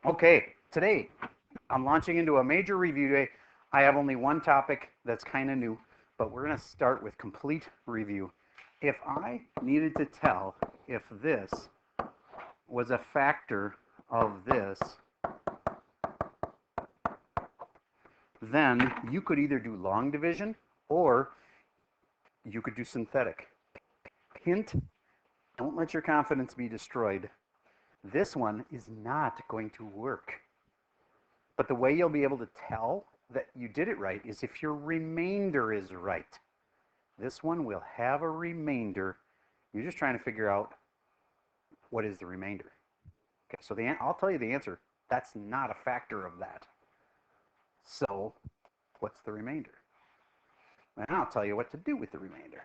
Okay, today I'm launching into a major review day. I have only one topic that's kind of new, but we're going to start with complete review. If I needed to tell if this was a factor of this, then you could either do long division or you could do synthetic. Hint, don't let your confidence be destroyed. This one is not going to work. But the way you'll be able to tell that you did it right is if your remainder is right. This one will have a remainder. You're just trying to figure out what is the remainder. Okay, so I'll tell you the answer. That's not a factor of that. So what's the remainder? And I'll tell you what to do with the remainder.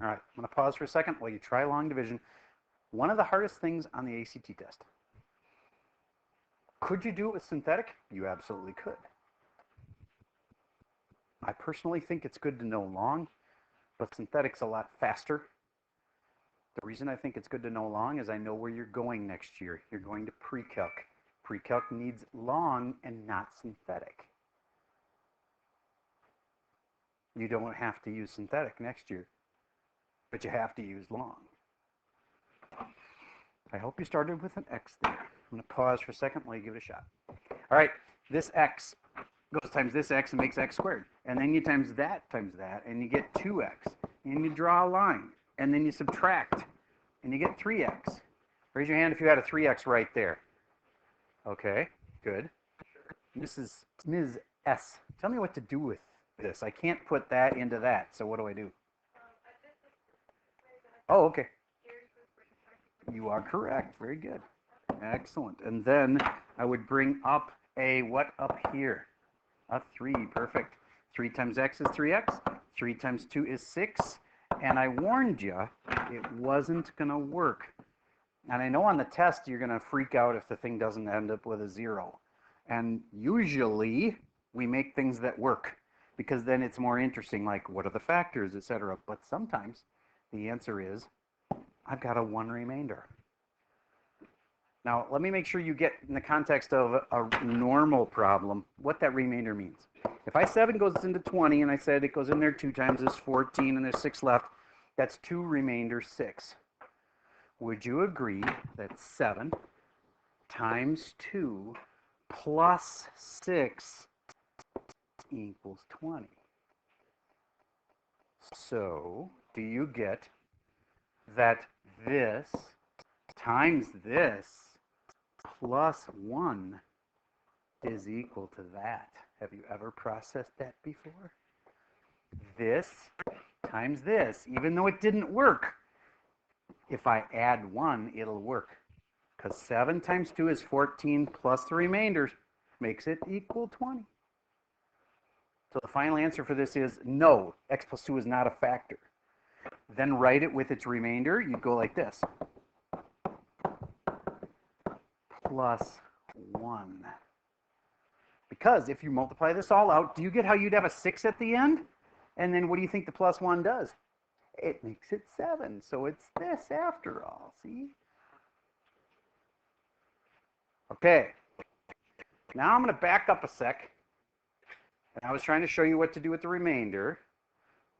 All right, I'm going to pause for a second while you try long division. One of the hardest things on the ACT test. Could you do it with synthetic? You absolutely could. I personally think it's good to know long, but synthetic's a lot faster. The reason I think it's good to know long is I know where you're going next year. You're going to pre-calc. Pre-calc needs long and not synthetic. You don't have to use synthetic next year, but you have to use long. I hope you started with an X there. I'm going to pause for a second while you give it a shot. All right, this X goes times this X and makes X squared. And then you times that, and you get 2X. And you draw a line, and then you subtract, and you get 3X. Raise your hand if you had a 3X right there. Okay, good. Mrs. Ms. S, tell me what to do with this. I can't put that into that, so what do I do? Oh, okay. You are correct. Very good. Excellent. And then I would bring up a what up here? A 3. Perfect. 3 times x is 3x. 3 times 2 is 6. And I warned you it wasn't going to work. And I know on the test you're going to freak out if the thing doesn't end up with a 0. And usually we make things that work because then it's more interesting, like what are the factors, etc. But sometimes the answer is I've got a 1 remainder. Now, let me make sure you get in the context of a normal problem what that remainder means. If I 7 goes into 20 and I said it goes in there 2 times is 14 and there's 6 left, that's 2 remainder 6. Would you agree that 7 times 2 plus 6 equals 20? So, do you get that this times this plus 1 is equal to that? Have you ever processed that before? This times this, even though it didn't work, if I add 1, it'll work. Because 7 times 2 is 14 plus the remainder makes it equal 20. So the final answer for this is no, x plus 2 is not a factor. Then write it with its remainder. You'd go like this. Plus 1. Because if you multiply this all out, do you get how you'd have a 6 at the end? And then what do you think the plus 1 does? It makes it 7. So it's this after all. See? Okay. Now I'm going to back up a sec. And I was trying to show you what to do with the remainder.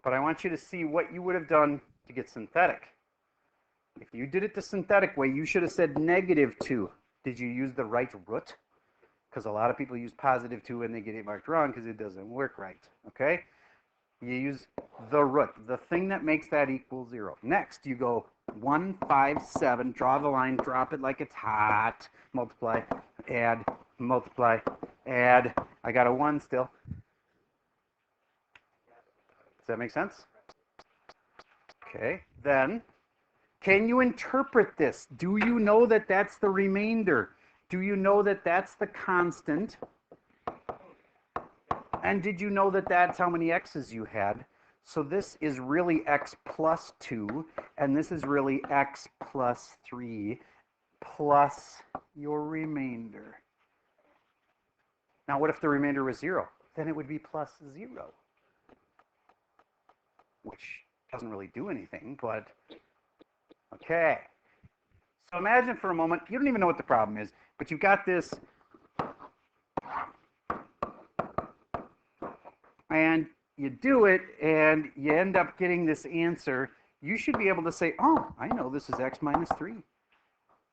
But I want you to see what you would have done to get synthetic. If you did it the synthetic way, you should have said -2. Did you use the right root? Because a lot of people use +2 and they get it marked wrong because it doesn't work right. Okay? You use the root, the thing that makes that equal 0. Next, you go 1, 5, 7, draw the line, drop it like it's hot, multiply, add, multiply, add. I got a 1 still. Does that make sense? Okay, then, can you interpret this? Do you know that that's the remainder? Do you know that that's the constant? And did you know that that's how many x's you had? So this is really x plus 2, and this is really x plus 3 plus your remainder. Now, what if the remainder was 0? Then it would be plus 0. Which doesn't really do anything, but okay. So imagine for a moment, you don't even know what the problem is, but you've got this and you do it, and you end up getting this answer, you should be able to say, oh, I know this is x minus 3.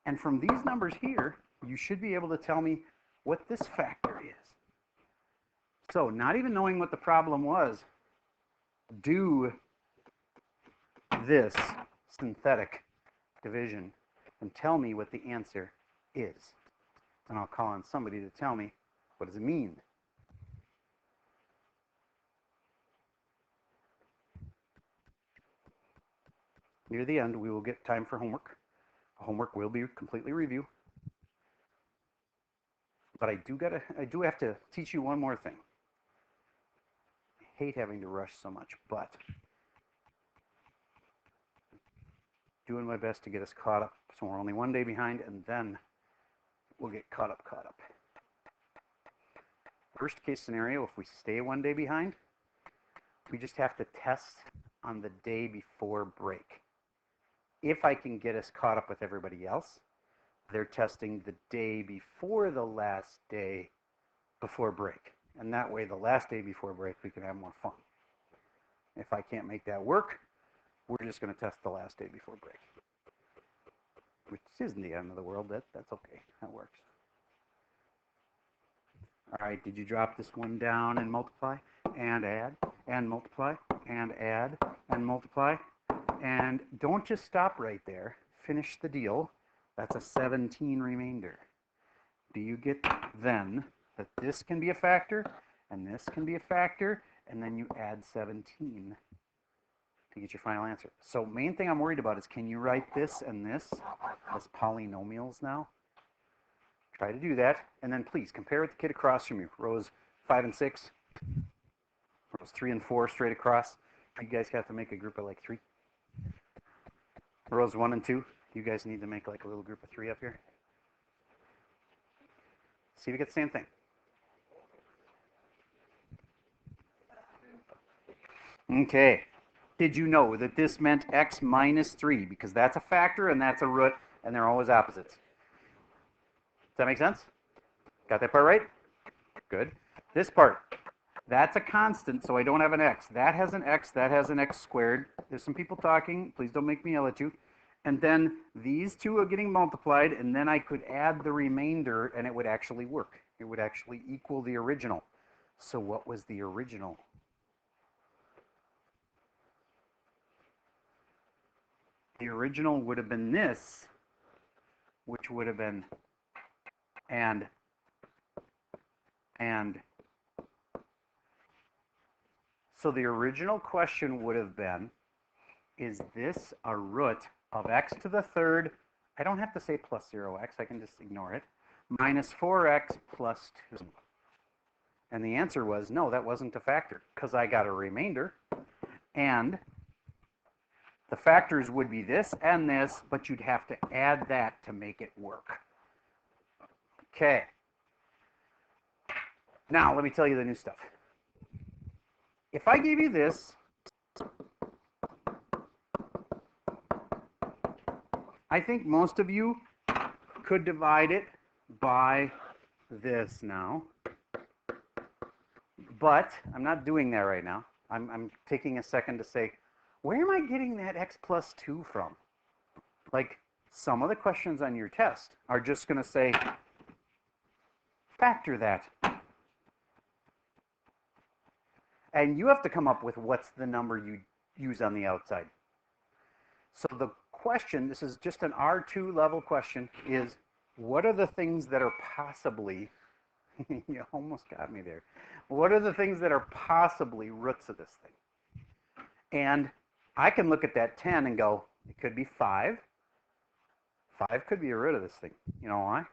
And from these numbers here, you should be able to tell me what this factor is. So not even knowing what the problem was, do this synthetic division and tell me what the answer is. And I'll call on somebody to tell me, what does it mean? Near the end, we will get time for homework. Homework will be completely review. But I do have to teach you one more thing. I hate having to rush so much, but doing my best to get us caught up. So we're only one day behind, and then we'll get caught up. Worst case scenario, if we stay one day behind, we just have to test on the day before break. If I can get us caught up with everybody else, they're testing the day before the last day before break. And that way, the last day before break, we can have more fun. If I can't make that work, we're just going to test the last day before break. Which isn't the end of the world. That's okay. That works. All right, did you drop this one down and multiply and add and multiply and add and multiply? And don't just stop right there. Finish the deal. That's a 17 remainder. Do you get then that this can be a factor and this can be a factor, and then you add 17 to get your final answer? So main thing I'm worried about is, can you write this and this as polynomials now? Try to do that, and then please compare with the kid across from you. Rows 5 and 6, rows 3 and 4 straight across. You guys have to make a group of like 3. Rows 1 and 2, you guys need to make like a little group of 3 up here. See if you get the same thing. Okay. Did you know that this meant x minus 3? Because that's a factor and that's a root, and they're always opposites. Does that make sense? Got that part right? Good. This part, that's a constant, so I don't have an x. That has an x, that has an x squared. There's some people talking. Please don't make me yell at you. And then these two are getting multiplied, and then I could add the remainder, and it would actually work. It would actually equal the original. So what was the original? The original would have been this, which would have been and. So the original question would have been, is this a root of x to the third? I don't have to say plus 0x, I can just ignore it. Minus 4x plus 2. And the answer was, no, that wasn't a factor, because I got a remainder. And the factors would be this and this, but you'd have to add that to make it work. Okay. Now, let me tell you the new stuff. If I gave you this, I think most of you could divide it by this now. But I'm not doing that right now. I'm taking a second to say, where am I getting that x plus 2 from? Like, some of the questions on your test are just going to say, factor that. And you have to come up with what's the number you use on the outside. So the question, this is just an R2 level question, is what are the things that are possibly, you almost got me there. What are the things that are possibly roots of this thing? And I can look at that 10 and go, it could be 5. 5 could be a root of this thing. You know why?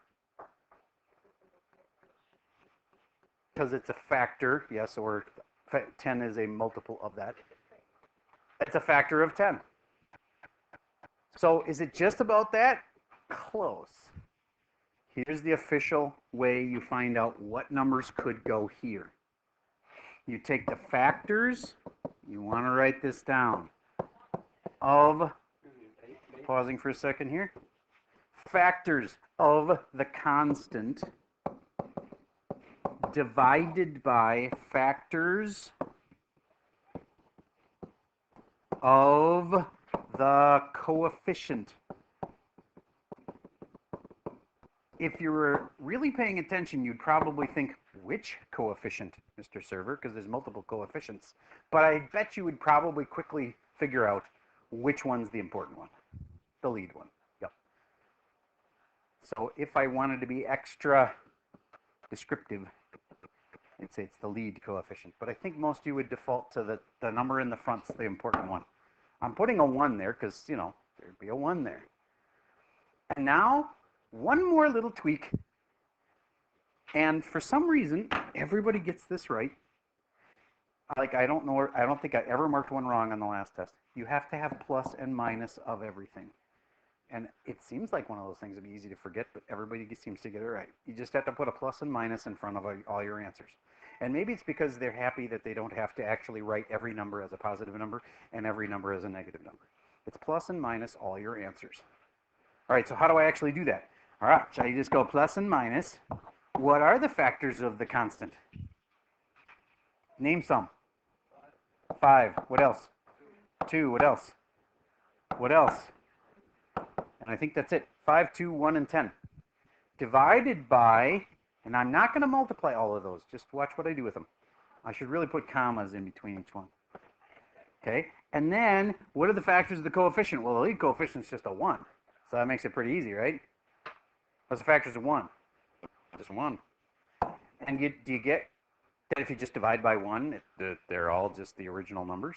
Because it's a factor, yes, or 10 is a multiple of that. It's a factor of 10. So is it just about that? Close. Here's the official way you find out what numbers could go here. You take the factors, you want to write this down, of, pausing for a second here, factors of the constant divided by factors of the coefficient. If you were really paying attention, you'd probably think, which coefficient, Mr. Server? Because there's multiple coefficients. But I bet you would probably quickly figure out which one's the important one, the lead one. Yep. So if I wanted to be extra descriptive, I'd say it's the lead coefficient. But I think most of you would default to the number in the front's the important one. I'm putting a 1 there because, you know, there'd be a 1 there. And now, one more little tweak. And for some reason, everybody gets this right. Like, I don't think I ever marked one wrong on the last test. You have to have plus and minus of everything. And it seems like one of those things would be easy to forget, but everybody seems to get it right. You just have to put a plus and minus in front of all your answers. And maybe it's because they're happy that they don't have to actually write every number as a positive number and every number as a negative number. It's plus and minus all your answers. All right, so how do I actually do that? All right, so you just go plus and minus. What are the factors of the constant? Name some. 5. What else? 2. What else? What else? And I think that's it. 5, 2, 1, and 10. Divided by, and I'm not going to multiply all of those. Just watch what I do with them. I should really put commas in between each one. Okay, and then what are the factors of the coefficient? Well, the lead coefficient is just a 1. So that makes it pretty easy, right? What's the factors of 1? Just 1. And do you get that if you just divide by 1, they're all just the original numbers?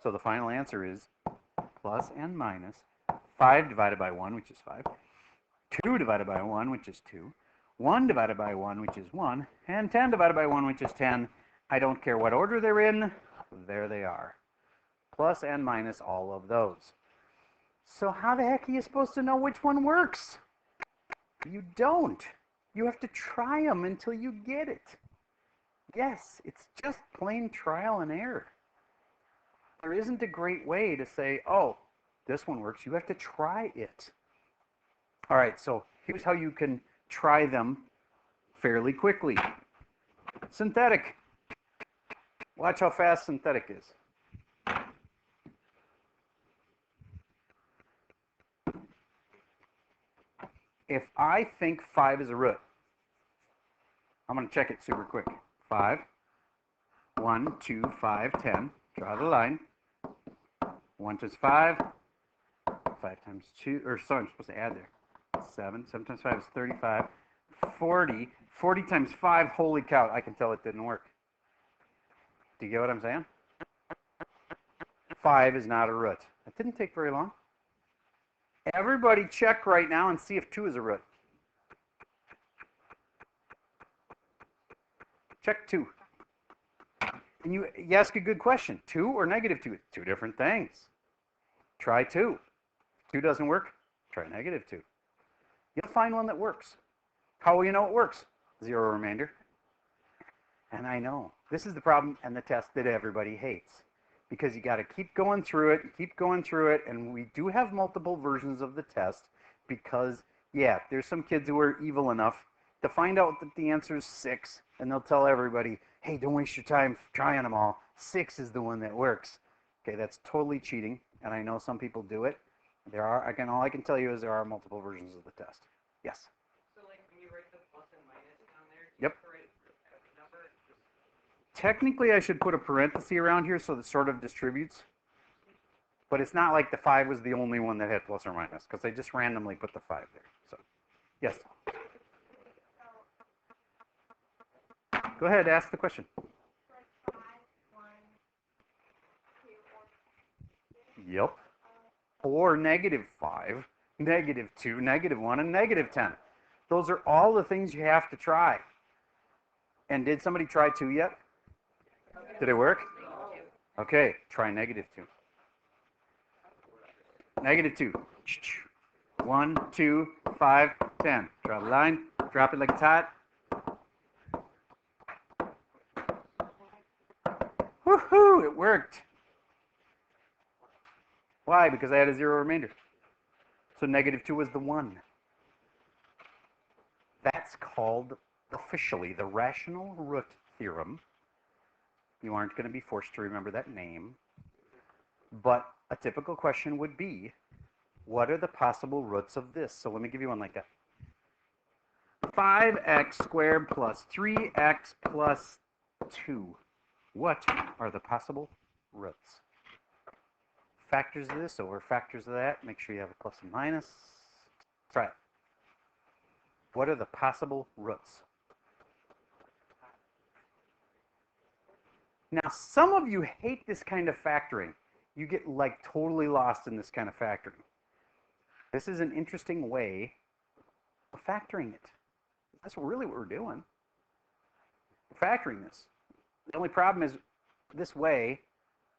So the final answer is plus and minus 5 divided by 1, which is 5. 2 divided by 1, which is 2. 1 divided by 1, which is 1. And 10 divided by 1, which is 10. I don't care what order they're in. There they are. Plus and minus all of those. So how the heck are you supposed to know which one works? You don't. You have to try them until you get it. Yes, it's just plain trial and error. There isn't a great way to say, oh, this one works. You have to try it. All right, so here's how you can try them fairly quickly. Synthetic. Watch how fast synthetic is. If I think 5 is a root, I'm going to check it super quick. 5, 1, 2, 5, 10. Draw the line. 1 times 5, 5 times 2, or sorry, I'm supposed to add there. 7, 7 times 5 is 35. 40, 40 times 5, holy cow, I can tell it didn't work. Do you get what I'm saying? 5 is not a root. It didn't take very long. Everybody check right now and see if 2 is a root. Check 2. And you ask a good question. 2 or negative 2? 2 different things. Try 2. If 2 doesn't work, try negative 2. You'll find one that works. How will you know it works? 0 remainder. And I know. This is the problem and the test that everybody hates. Because you got to keep going through it, and we do have multiple versions of the test because, yeah, there's some kids who are evil enough to find out that the answer is 6, and they'll tell everybody, hey, don't waste your time trying them all. 6 is the one that works. Okay, that's totally cheating, and I know some people do it. All I can tell you is there are multiple versions of the test. Yes? So, like, when you write the plus and minus down there, Yep. you write a number? Technically, I should put a parenthesis around here so it sort of distributes. But it's not like the 5 was the only one that had plus or minus, because I just randomly put the 5 there. So, yes? Go ahead, ask the question. Yep. Or negative 5, negative 2, negative 1, and negative 10. Those are all the things you have to try. And did somebody try 2 yet? Did it work? Okay, try negative 2. Negative 2. 1, 2, 5, 10. Draw the line. Drop it like it's hot. Woohoo! It worked. Why? Because I had a 0 remainder. So negative 2 was the 1. That's called, officially, the rational root theorem. You aren't going to be forced to remember that name. But a typical question would be, what are the possible roots of this? So let me give you one like that. 5x squared plus 3x plus 2. What are the possible roots? Factors of this over factors of that. Make sure you have a plus and minus. Try it. What are the possible roots? Now, some of you hate this kind of factoring. You get like totally lost in this kind of factoring. This is an interesting way of factoring it. That's really what we're doing. We're factoring this. The only problem is this way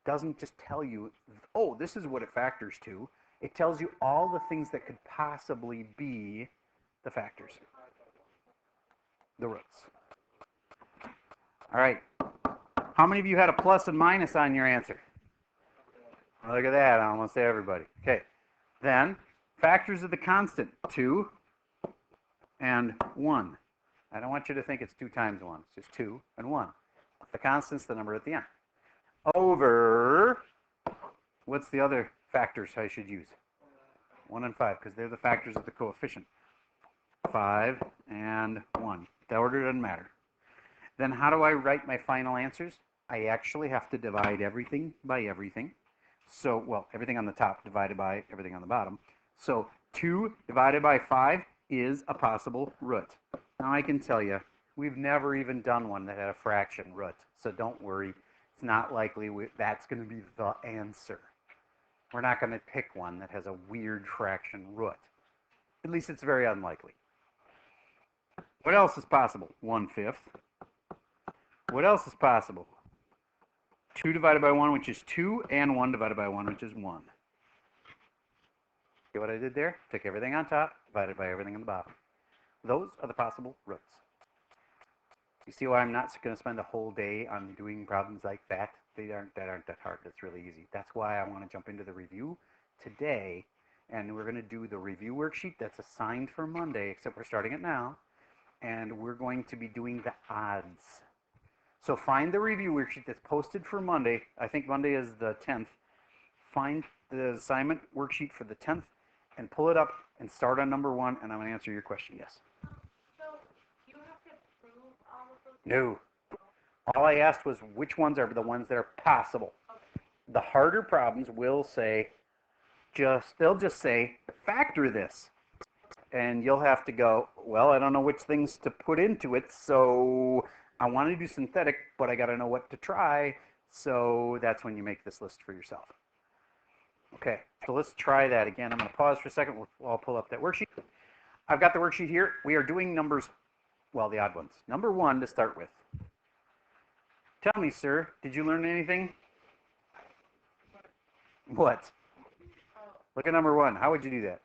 doesn't just tell you, oh, this is what it factors to. It tells you all the things that could possibly be the factors, the roots. All right. How many of you had a plus and minus on your answer? Look at that, almost everybody. Okay. Then, factors of the constant, 2 and 1. I don't want you to think it's 2 times 1. It's just 2 and 1. The constant's the number at the end. Over, what's the other factors I should use? 1 and 5, because they're the factors of the coefficient. 5 and 1. The order doesn't matter. Then how do I write my final answers? I actually have to divide everything by everything. So, well, everything on the top divided by everything on the bottom. So 2 divided by 5 is a possible root. Now I can tell you, we've never even done one that had a fraction root. So don't worry. It's not likely that's going to be the answer. We're not going to pick one that has a weird fraction root. At least it's very unlikely. What else is possible? 1/5. What else is possible? 2 divided by 1, which is 2, and 1 divided by 1, which is 1. See what I did there? Took everything on top, divided by everything on the bottom. Those are the possible roots. You see why I'm not going to spend a whole day on doing problems like that? They aren't that hard. That's really easy. That's why I want to jump into the review today. And we're going to do the review worksheet that's assigned for Monday, except we're starting it now. And we're going to be doing the odds. So find the review worksheet that's posted for Monday. I think Monday is the 10th. Find the assignment worksheet for the 10th and pull it up and start on number 1, and I'm going to answer your question. Yes? So you have to prove all of those? No. All I asked was which ones are the ones that are possible. Okay. The harder problems will say, they'll just say, factor this. And you'll have to go, well, I don't know which things to put into it, so I want to do synthetic, but I got to know what to try. So that's when you make this list for yourself. Okay, so let's try that again. I'm going to pause for a second. I'll pull up that worksheet. I've got the worksheet here. We are doing numbers, well, the odd ones. Number 1 to start with. Tell me, sir, did you learn anything? What? Look at number 1. How would you do that?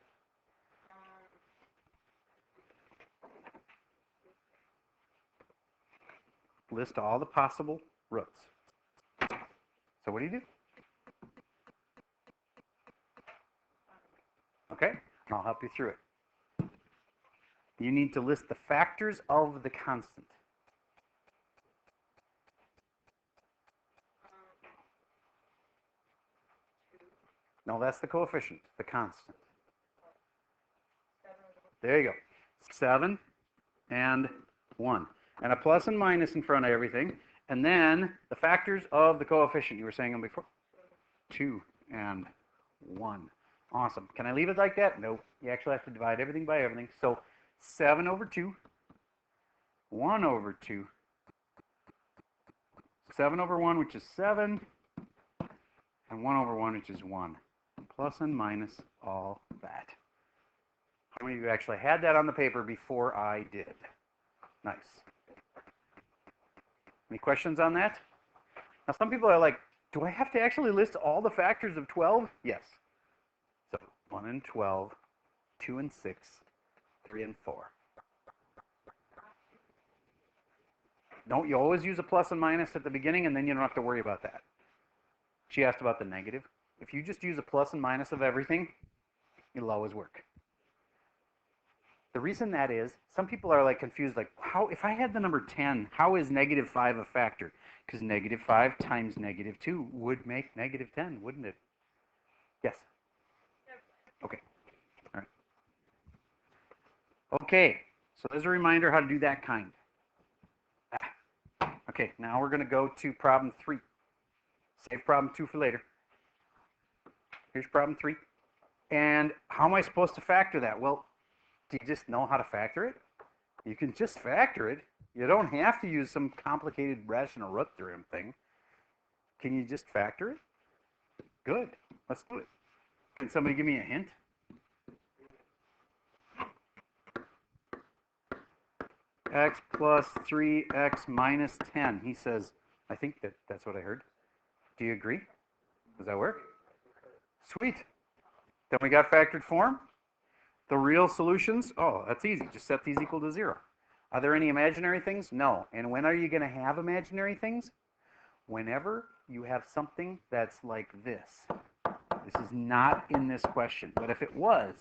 List all the possible roots. So what do you do? Okay, I'll help you through it. You need to list the factors of the constant. No, that's the coefficient, the constant. There you go. 7 and 1. And a plus and minus in front of everything. And then the factors of the coefficient. You were saying them before? 2 and 1. Awesome. Can I leave it like that? No. You actually have to divide everything by everything. So 7 over 2, 1 over 2, 7 over 1, which is 7, and 1 over 1, which is 1. Plus and minus all that. How many of you actually had that on the paper before I did? Nice. Any questions on that? Now, some people are like, do I have to actually list all the factors of 12? Yes. So 1 and 12, 2 and 6, 3 and 4. Don't you always use a plus and minus at the beginning, and then you don't have to worry about that? She asked about the negative. If you just use a plus and minus of everything, it'll always work. The reason that is, some people are like confused, like, how, if I had the number 10, how is negative 5 a factor? Because negative 5 times negative 2 would make negative 10, wouldn't it? Yes. Never mind. Okay. All right. Okay. So there's a reminder how to do that kind. Okay, now we're going to go to problem 3. Save problem 2 for later. Here's problem 3. And how am I supposed to factor that? Well, do you just know how to factor it? You can just factor it. You don't have to use some complicated rational root theorem thing. Can you just factor it? Good. Let's do it. Can somebody give me a hint? X plus 3x minus 10. He says, I think that's what I heard. Do you agree? Does that work? Sweet. Then we got factored form. The real solutions, oh, that's easy. Just set these equal to 0. Are there any imaginary things? No. And when are you going to have imaginary things? Whenever you have something that's like this. This is not in this question, but if it was,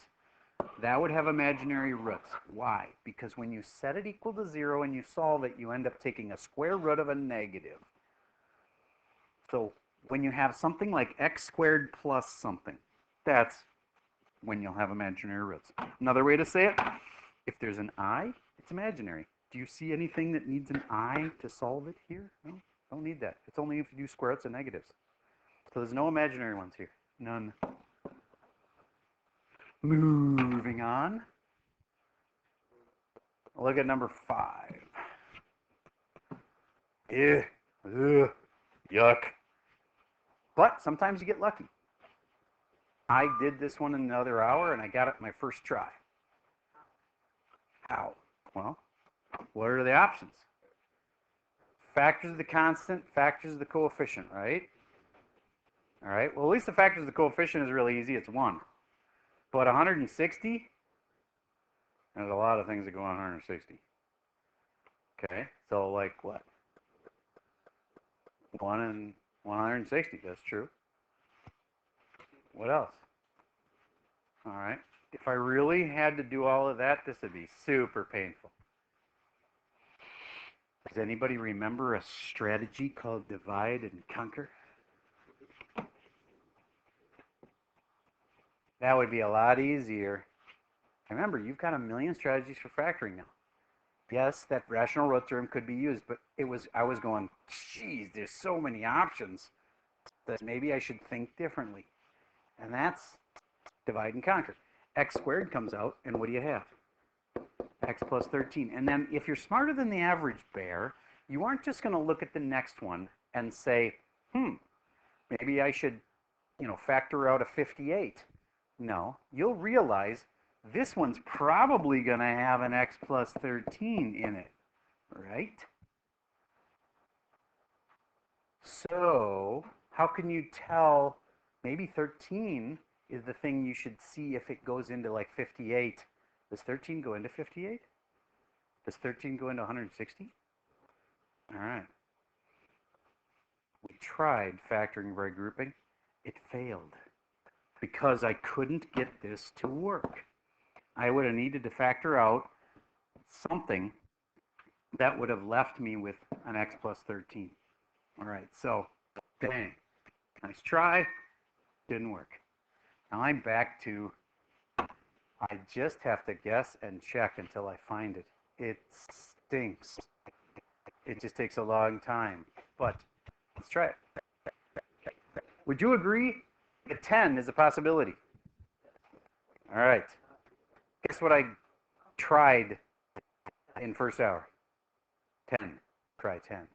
that would have imaginary roots. Why? Because when you set it equal to 0 and you solve it, you end up taking a square root of a negative. So when you have something like x squared plus something, that's when you'll have imaginary roots. Another way to say it, if there's an I, it's imaginary. Do you see anything that needs an I to solve it here? No, don't need that. It's only if you do square roots and negatives. So there's no imaginary ones here. None. Moving on. Look at number 5. Ugh, yuck. But sometimes you get lucky. I did this one in another hour, and I got it my first try. How? Well, what are the options? Factors of the constant, factors of the coefficient, right? All right, well, at least the factors of the coefficient is really easy. It's 1. But 160, there's a lot of things that go on 160. Okay, so like what? 1 and 160, that's true. What else? All right, if I really had to do all of that, this would be super painful. Does anybody remember a strategy called divide and conquer? That would be a lot easier. Remember, you've got a million strategies for factoring now. Yes, that rational root theorem could be used, but I was going, geez, there's so many options that maybe I should think differently. And that's divide and conquer. X squared comes out, and what do you have? X plus 13. And then if you're smarter than the average bear, you aren't just going to look at the next one and say, maybe I should, factor out a 58. No, you'll realize this one's probably going to have an x plus 13 in it, right? So how can you tell maybe 13 is the thing you should see if it goes into like 58? Does 13 go into 58? Does 13 go into 160? All right. We tried factoring by grouping. It failed because I couldn't get this to work. I would have needed to factor out something that would have left me with an x plus 13. All right, so bang. Nice try. Didn't work. Now I'm back to, I just have to guess and check until I find it. It stinks. It just takes a long time. But let's try it. Would you agree that 10 is a possibility? All right. Guess what I tried in first hour? 10. Try 10.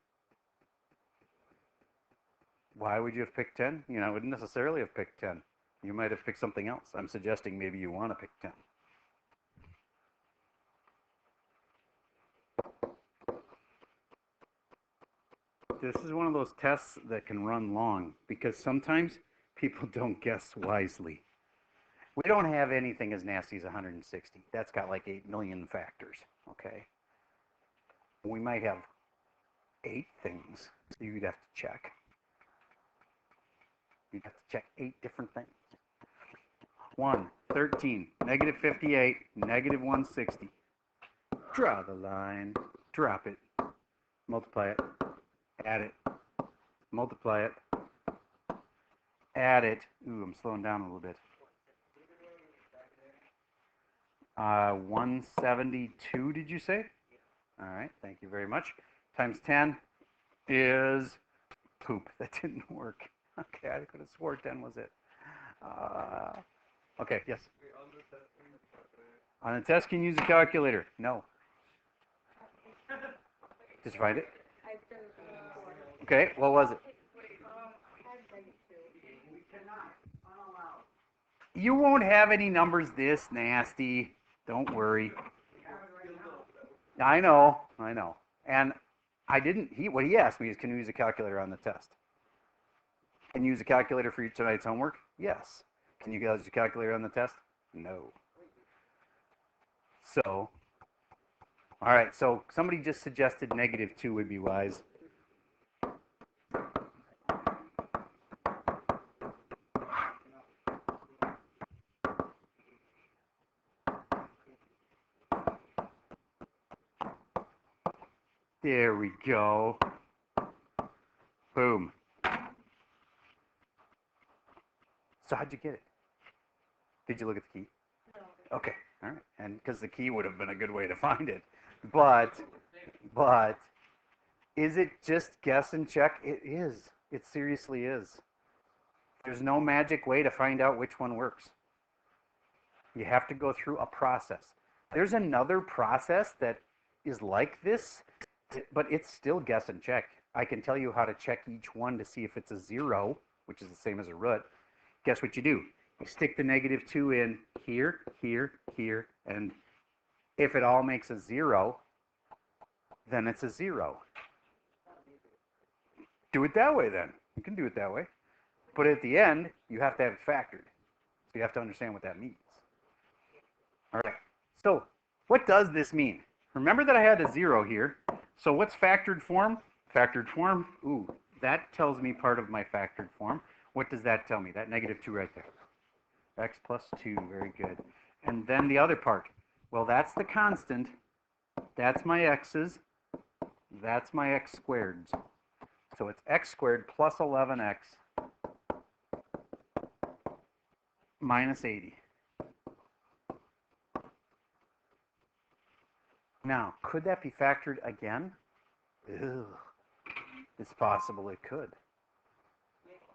Why would you have picked 10? I wouldn't necessarily have picked 10. You might have picked something else. I'm suggesting maybe you want to pick 10. This is one of those tests that can run long because sometimes people don't guess wisely. We don't have anything as nasty as 160. That's got like 8 million factors, okay? We might have 8 things you'd have to check. You'd have to check 8 different things. 1, 13, negative 58, negative 160. Draw the line, drop it, multiply it, add it, multiply it, add it. Ooh, I'm slowing down a little bit. 172, did you say? All right, thank you very much. Times 10 is poop. That didn't work. Okay, I could have swore 10 was it. Okay, yes. On the test, can you use a calculator? No. Did you find it? Okay, what was it? You won't have any numbers this nasty. Don't worry. I know. And I didn't, what he asked me is, can you use a calculator on the test? Can you use a calculator for tonight's homework? Yes. Can you use a calculator on the test? No. So, all right, so somebody just suggested -2 would be wise. There we go. Boom. So how'd you get it? Did you look at the key? No. Okay, all right. And because the key would have been a good way to find it. But, is it just guess and check? It is. It seriously is. There's no magic way to find out which one works. You have to go through a process. There's another process that is like this, but it's still guess and check. I can tell you how to check each one to see if it's a 0, which is the same as a root. Guess what you do? You stick the -2 in here, here, here, and if it all makes a 0, then it's a 0. Do it that way then. You can do it that way. But at the end, you have to have it factored. So you have to understand what that means. All right. So what does this mean? Remember that I had a 0 here. So what's factored form? Factored form, ooh, that tells me part of my factored form. What does that tell me? That -2 right there. X plus 2, very good. And then the other part, well, that's the constant. That's my x's. That's my x squareds. So it's x squared plus 11x minus 80. Now, could that be factored again? Ew. It's possible it could.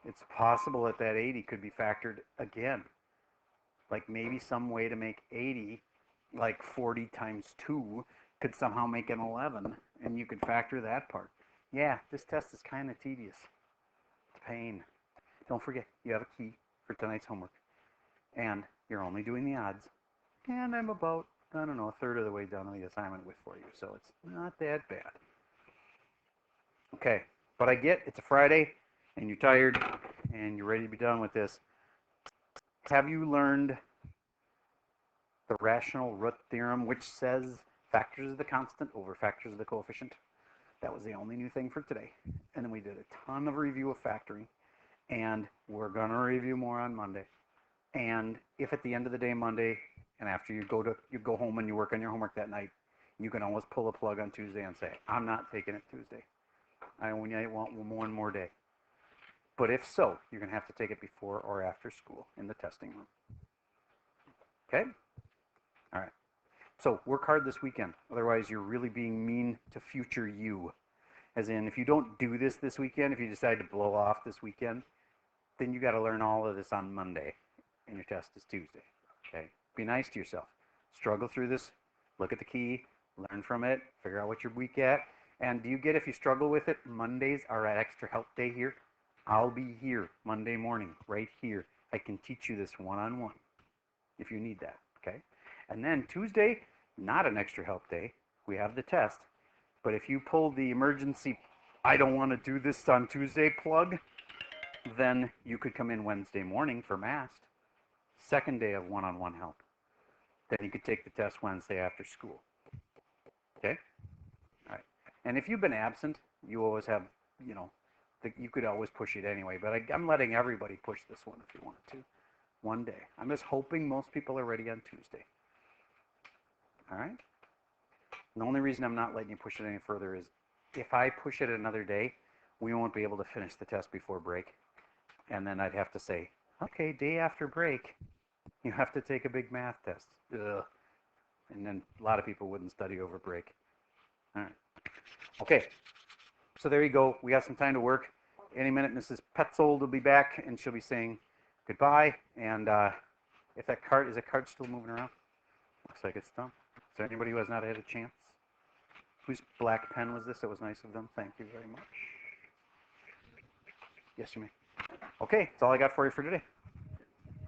It's possible that that 80 could be factored again. Like maybe some way to make 80, like 40 times 2, could somehow make an 11, and you could factor that part. Yeah, this test is kind of tedious. It's a pain. Don't forget, you have a key for tonight's homework, and you're only doing the odds. And I'm about, I don't know, a third of the way done on the assignment for you, so it's not that bad. Okay, but I get it's a Friday, and you're tired, and you're ready to be done with this. Have you learned the rational root theorem, which says factors of the constant over factors of the coefficient? That was the only new thing for today. And then we did a ton of review of factoring, and we're going to review more on Monday. And if at the end of the day, Monday, and after you go home and you work on your homework that night, you can always pull a plug on Tuesday and say, I'm not taking it Tuesday. I want one more day. But if so, you're going to have to take it before or after school in the testing room. Okay? All right. So work hard this weekend. Otherwise, you're really being mean to future you. As in, if you don't do this weekend, if you decide to blow off this weekend, then you got to learn all of this on Monday, and your test is Tuesday. Okay? Be nice to yourself. Struggle through this. Look at the key. Learn from it. Figure out what you're weak at. And do you get, if you struggle with it, Mondays are at extra help day here. I'll be here Monday morning, right here. I can teach you this one-on-one if you need that, okay? And then Tuesday, not an extra help day. We have the test. But if you pull the emergency, I don't want to do this on Tuesday plug, then you could come in Wednesday morning for MAST. Second day of one-on-one help. Then you could take the test Wednesday after school. Okay? All right. And if you've been absent, you always have, you could always push it anyway. But I'm letting everybody push this one if you want to. One day. I'm just hoping most people are ready on Tuesday. All right? The only reason I'm not letting you push it any further is if I push it another day, we won't be able to finish the test before break. And then I'd have to say, okay, day after break, you have to take a big math test. Ugh. And then a lot of people wouldn't study over break. All right. Okay. So there you go. We have some time to work. Any minute, Mrs. Petzold will be back, and she'll be saying goodbye. And if that cart, is that cart still moving around? Looks like it's done. Is there anybody who has not had a chance? Whose black pen was this? It was nice of them. Thank you very much. Yes, you may. Okay, that's all I got for you for today.